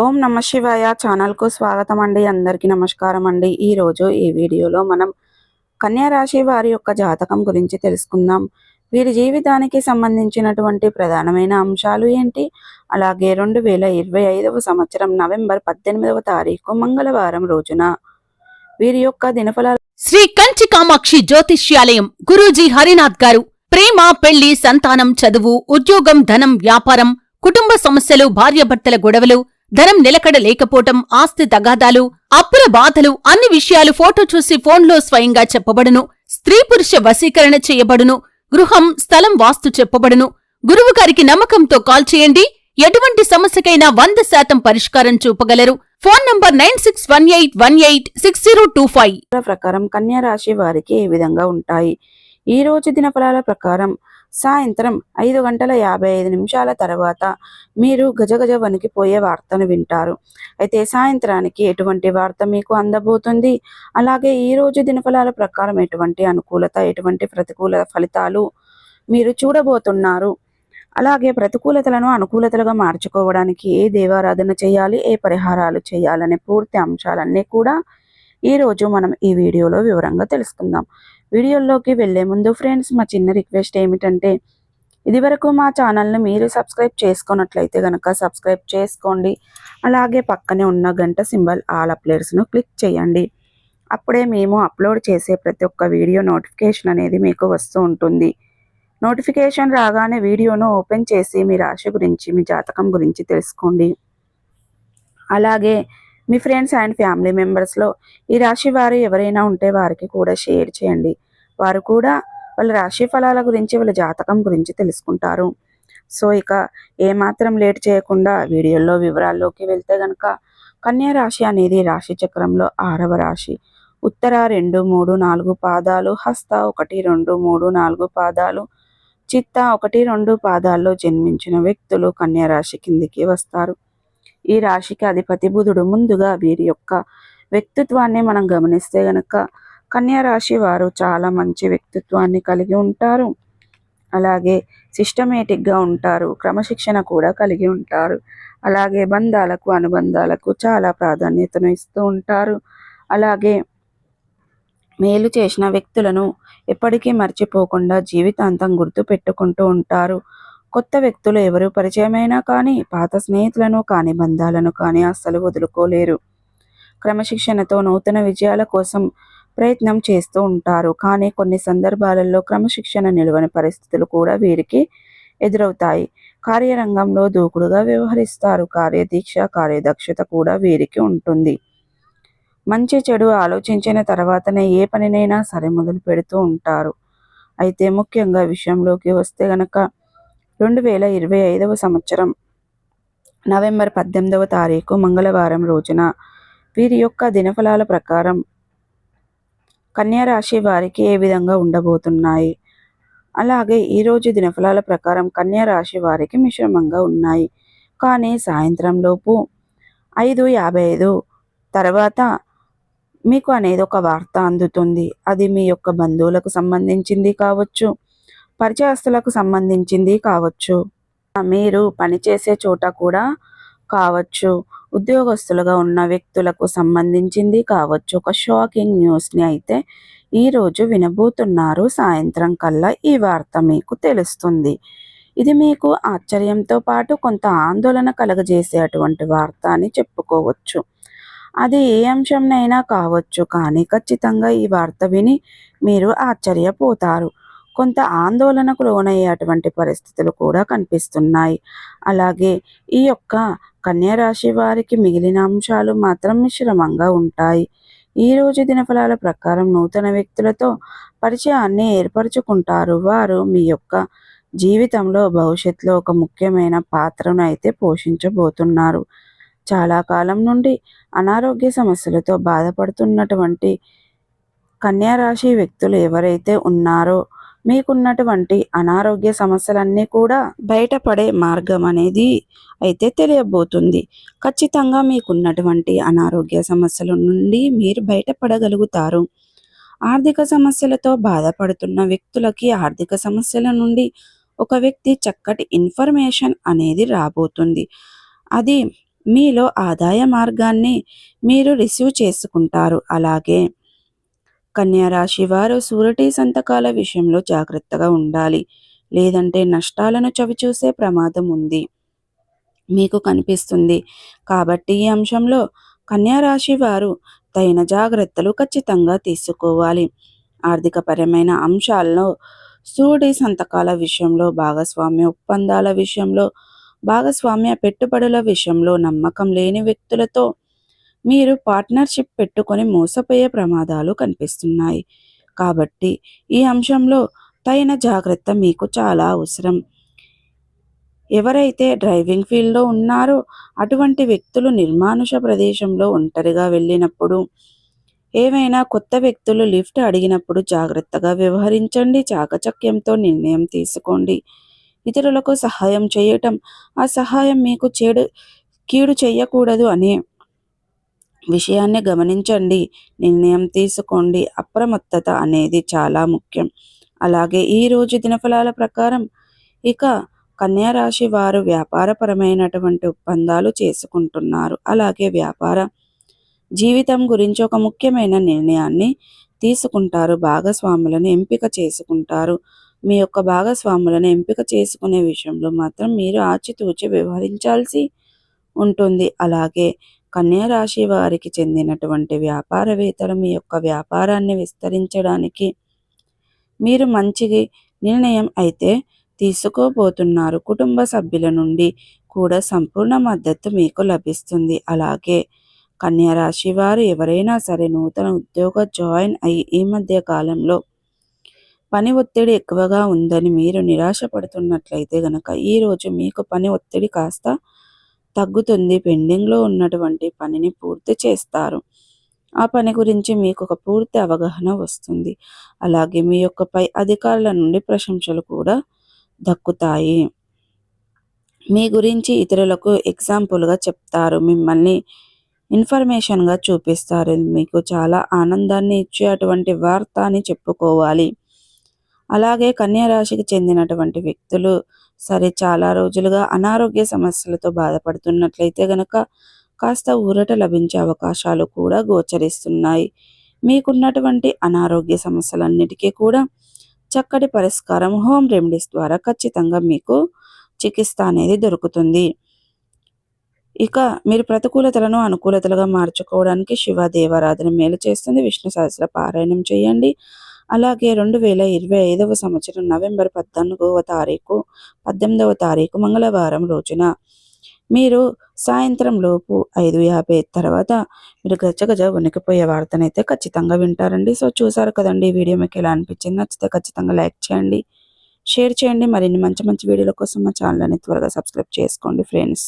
ఓం నమ శివాయ ఛానల్కు స్వాగతం అండి. అందరికీ నమస్కారం అండి. ఈరోజు ఈ వీడియోలో మనం కన్యా రాశి వారి యొక్క జాతకం గురించి తెలుసుకుందాం. వీరి జీవితానికి సంబంధించినటువంటి ప్రధానమైన అంశాలు ఏంటి, అలాగే 2025 సంవత్సరం నవంబర్ 18వ తారీఖు మంగళవారం రోజున వీరి యొక్క దినఫలాలు. శ్రీ కంచి కామాక్షి జ్యోతిష్యాలయం గురూజీ హరినాథ్ గారు ప్రేమ, పెళ్లి, సంతానం, చదువు, ఉద్యోగం, ధనం, వ్యాపారం, కుటుంబ సమస్యలు, భార్యాభర్తల గొడవలు, ధనం నిలకడ లేకపోవటం, ఆస్తి తగాదాలు, అప్పుల బాధలు, అన్ని విషయాలు ఫోటో చూసి ఫోన్లో స్వయంగా చెప్పబడును. స్త్రీ పురుష వశీకరణ చేయబడును. గృహం, స్థలం వాస్తు చెప్పబడును. గురువుగారికి నమ్మకంతో కాల్ చేయండి. ఎటువంటి సమస్యకైనా 100% పరిష్కారం చూపగలరు. Phone number 9618186025. ప్రకారం కన్యా రాశి వారికి ఏ విధంగా ఉంటాయి? ఈ రోజు దినఫలాల ప్రకారం సాయంత్రం 5:55 తర్వాత మీరు గజగజ వణికిపోయే వార్తను వింటారు. అయితే సాయంత్రానికి ఎటువంటి వార్త మీకు అందబోతుంది, అలాగే ఈ రోజు దినఫలాల ప్రకారం ఎటువంటి అనుకూలత, ఎటువంటి ప్రతికూల ఫలితాలు మీరు చూడబోతున్నారు, అలాగే ప్రతికూలతలను అనుకూలతలుగా మార్చుకోవడానికి ఏ దేవారాధన చేయాలి, ఏ పరిహారాలు చేయాలనే పూర్తి అంశాలన్నీ కూడా ఈరోజు మనం ఈ వీడియోలో వివరంగా తెలుసుకుందాం. వీడియోలోకి వెళ్లే ముందు ఫ్రెండ్స్, మా చిన్న రిక్వెస్ట్ ఏమిటంటే, ఇదివరకు మా ఛానల్ని మీరు సబ్స్క్రైబ్ చేసుకున్నట్లయితే కనుక సబ్స్క్రైబ్ చేసుకోండి. అలాగే పక్కనే ఉన్న గంట సింబల్ ఆల్ అప్లోడ్స్ను క్లిక్ చేయండి. అప్పుడే మేము అప్లోడ్ చేసే ప్రతి ఒక్క వీడియో నోటిఫికేషన్ అనేది మీకు వస్తూ ఉంటుంది. నోటిఫికేషన్ రాగానే వీడియోను ఓపెన్ చేసి మీ రాశి గురించి, మీ జాతకం గురించి తెలుసుకోండి. అలాగే మీ ఫ్రెండ్స్ అండ్ ఫ్యామిలీ మెంబర్స్లో ఈ రాశి వారు ఎవరైనా ఉంటే వారికి కూడా షేర్ చేయండి. వారు కూడా వాళ్ళ రాశి ఫలాల గురించి, వాళ్ళ జాతకం గురించి తెలుసుకుంటారు. సో ఇక ఏమాత్రం లేట్ చేయకుండా వీడియోలో వివరాల్లోకి వెళ్తే కనుక, కన్యా రాశి అనేది రాశి చక్రంలో 6వ రాశి. ఉత్తర 2, 3, 4 పాదాలు, హస్త 1, 2, 3, 4 పాదాలు, చిత్త 1, 2 పాదాల్లో జన్మించిన వ్యక్తులు కన్యా రాశి కిందికి వస్తారు. ఈ రాశికి అధిపతి బుధుడు. ముందుగా వీరి యొక్క వ్యక్తిత్వాన్ని మనం గమనిస్తే గనక, కన్యా రాశి వారు చాలా మంచి వ్యక్తిత్వాన్ని కలిగి ఉంటారు. అలాగే సిస్టమేటిక్గా ఉంటారు, క్రమశిక్షణ కూడా కలిగి ఉంటారు. అలాగే బంధాలకు, అనుబంధాలకు చాలా ప్రాధాన్యతను ఇస్తూ ఉంటారు. అలాగే మేలు చేసిన వ్యక్తులను ఎప్పటికీ మర్చిపోకుండా జీవితాంతం గుర్తు పెట్టుకుంటూ ఉంటారు. కొత్త వ్యక్తులు ఎవరు పరిచయమైనా కానీ, పాత స్నేహితులను కానీ, బంధాలను కానీ అస్సలు వదులుకోలేరు. క్రమశిక్షణతో నూతన విజయాల కోసం ప్రయత్నం చేస్తూ ఉంటారు. కానీ కొన్ని సందర్భాలలో క్రమశిక్షణ నిలవని పరిస్థితులు కూడా వీరికి ఎదురవుతాయి. కార్యరంగంలో దూకుడుగా వ్యవహరిస్తారు. కార్యదీక్ష, కార్యదక్షత కూడా వీరికి ఉంటుంది. మంచి చెడు ఆలోచించిన తర్వాతనే ఏ పనినైనా సరే మొదలు పెడుతూ ఉంటారు. అయితే ముఖ్యంగా విషయంలోకి వస్తే గనక, 2025 సంవత్సరం నవంబర్ 18వ తారీఖు మంగళవారం రోజున వీరి యొక్క దినఫలాల ప్రకారం కన్యా రాశి వారికి ఏ విధంగా ఉండబోతున్నాయి, అలాగే ఈరోజు దినఫలాల ప్రకారం కన్యా రాశి వారికి మిశ్రమంగా ఉన్నాయి. కానీ సాయంత్రం లోపు 5:55 తర్వాత మీకు అనేది ఒక వార్త అందుతుంది. అది మీ యొక్క బంధువులకు సంబంధించింది కావచ్చు, పరిచయస్తులకు సంబంధించింది కావచ్చు, మీరు పనిచేసే చోట కూడా కావచ్చు, ఉద్యోగస్తులుగా ఉన్న వ్యక్తులకు సంబంధించింది కావచ్చు. ఒక షాకింగ్ న్యూస్ని అయితే ఈరోజు వినబోతున్నారు. సాయంత్రం కల్లా ఈ వార్త మీకు తెలుస్తుంది. ఇది మీకు ఆశ్చర్యంతో పాటు కొంత ఆందోళన కలగజేసే అటువంటి వార్త అని చెప్పుకోవచ్చు. అది ఏ అంశంనైనా కావచ్చు, కానీ ఖచ్చితంగా ఈ వార్త విని మీరు ఆశ్చర్యపోతారు. కొంత ఆందోళనకు లోనయ్యేటువంటి పరిస్థితులు కూడా కనిపిస్తున్నాయి. అలాగే ఈ యొక్క కన్యా రాశి వారికి మిగిలిన అంశాలు మాత్రం మిశ్రమంగా ఉంటాయి. ఈరోజు దినఫలాల ప్రకారం నూతన వ్యక్తులతో పరిచయాన్ని ఏర్పరచుకుంటారు. వారు మీ యొక్క జీవితంలో భవిష్యత్తులో ఒక ముఖ్యమైన పాత్రను అయితే పోషించబోతున్నారు. చాలా కాలం నుండి అనారోగ్య సమస్యలతో బాధపడుతున్నటువంటి కన్యా రాశి వ్యక్తులు ఎవరైతే ఉన్నారో, మీకున్నటువంటి అనారోగ్య సమస్యలన్నీ కూడా బయటపడే మార్గం అనేది అయితే తెలియబోతుంది. ఖచ్చితంగా మీకున్నటువంటి అనారోగ్య సమస్యల నుండి మీరు బయటపడగలుగుతారు. ఆర్థిక సమస్యలతో బాధపడుతున్న వ్యక్తులకి ఆర్థిక సమస్యల నుండి ఒక వ్యక్తి చక్కటి ఇన్ఫర్మేషన్ అనేది రాబోతుంది. అది మీలో ఆదాయ మార్గాన్ని మీరు రిసీవ్ చేసుకుంటారు. అలాగే కన్యా రాశి వారు షూరిటీ సంతకాల విషయంలో జాగ్రత్తగా ఉండాలి. లేదంటే నష్టాలను చవిచూసే ప్రమాదం ఉంది మీకు కనిపిస్తుంది. కాబట్టి ఈ అంశంలో కన్యా రాశి వారు తగిన జాగ్రత్తలు ఖచ్చితంగా తీసుకోవాలి. ఆర్థికపరమైన అంశాల్లో షూరిటీ సంతకాల విషయంలో, భాగస్వామ్య ఒప్పందాల విషయంలో, భాగస్వామ్య పెట్టుబడుల విషయంలో నమ్మకం లేని వ్యక్తులతో మీరు పార్ట్నర్షిప్ పెట్టుకొని మోసపోయే ప్రమాదాలు కనిపిస్తున్నాయి. కాబట్టి ఈ అంశంలో తగిన జాగ్రత్త మీకు చాలా అవసరం. ఎవరైతే డ్రైవింగ్ ఫీల్డ్లో ఉన్నారో అటువంటి వ్యక్తులు నిర్మానుష ప్రదేశంలో ఒంటరిగా వెళ్ళినప్పుడు, ఏవైనా కొత్త వ్యక్తులు లిఫ్ట్ అడిగినప్పుడు జాగ్రత్తగా వ్యవహరించండి. చాకచక్యంతో నిర్ణయం తీసుకోండి. ఇతరులకు సహాయం చేయటం, ఆ సహాయం మీకు కీడు చేయకూడదు అనే విషయాన్ని గమనించండి. నిర్ణయం తీసుకోండి. అప్రమత్తత అనేది చాలా ముఖ్యం. అలాగే ఈరోజు దినఫలాల ప్రకారం ఇక కన్యా రాశి వారు వ్యాపారపరమైనటువంటి ఒప్పందాలు చేసుకుంటున్నారు. అలాగే వ్యాపార జీవితం గురించి ఒక ముఖ్యమైన నిర్ణయాన్ని తీసుకుంటారు. భాగస్వాములను ఎంపిక చేసుకుంటారు. మీ యొక్క భాగస్వాములను ఎంపిక చేసుకునే విషయంలో మాత్రం మీరు ఆచితూచి వ్యవహరించాల్సి ఉంటుంది. అలాగే కన్యా రాశి వారికి చెందినటువంటి వ్యాపారవేత్తలు మీ యొక్క వ్యాపారాన్ని విస్తరించడానికి మీరు మంచి నిర్ణయం అయితే తీసుకోబోతున్నారు. కుటుంబ సభ్యుల నుండి కూడా సంపూర్ణ మద్దతు మీకు లభిస్తుంది. అలాగే కన్యా రాశి వారు ఎవరైనా సరే నూతన ఉద్యోగ జాయిన్ అయ్యి ఈ మధ్య కాలంలో పని ఒత్తిడి ఎక్కువగా ఉందని మీరు నిరాశపడుతున్నట్లయితే గనక ఈరోజు మీకు పని ఒత్తిడి కాస్త తగ్గుతుంది. పెండింగ్లో ఉన్నటువంటి పనిని పూర్తి చేస్తారు. ఆ పని గురించి మీకు ఒక పూర్తి అవగాహన వస్తుంది. అలాగే మీ యొక్క పై అధికారుల నుండి ప్రశంసలు కూడా దక్కుతాయి. మీ గురించి ఇతరులకు ఎగ్జాంపుల్గా చెప్తారు. మిమ్మల్ని ఇన్ఫర్మేషన్గా చూపిస్తారు. మీకు చాలా ఆనందాన్ని ఇచ్చే అటువంటి వార్త అని చెప్పుకోవాలి. అలాగే కన్యా రాశికి చెందినటువంటి వ్యక్తులు సరే చాలా రోజులుగా అనారోగ్య సమస్యలతో బాధపడుతున్నట్లయితే గనక కాస్త ఊరట లభించే అవకాశాలు కూడా గోచరిస్తున్నాయి. మీకున్నటువంటి అనారోగ్య సమస్యలన్నిటికీ కూడా చక్కటి పరిష్కారం హోమ్ రెమెడీస్ ద్వారా ఖచ్చితంగా మీకు చికిత్స అనేది దొరుకుతుంది. ఇక మీరు ప్రతికూలతలను అనుకూలతలుగా మార్చుకోవడానికి శివ దేవారాధన మేలు చేస్తుంది. విష్ణు సహస్ర పారాయణం చేయండి. అలాగే 2025వ సంవత్సరం నవంబర్ 18వ తారీఖు మంగళవారం రోజున మీరు సాయంత్రం లోపు 5:50 తర్వాత మీరు గజగజ వణికిపోయే వార్తనైతే ఖచ్చితంగా వింటారండి. సో చూసారు కదండి, ఈ వీడియో మీకు ఎలా అనిపించింది? నచ్చితే ఖచ్చితంగా లైక్ చేయండి, షేర్ చేయండి. మరిన్ని మంచి మంచి వీడియోల కోసం మా ఛానల్ని త్వరగా సబ్స్క్రైబ్ చేసుకోండి ఫ్రెండ్స్.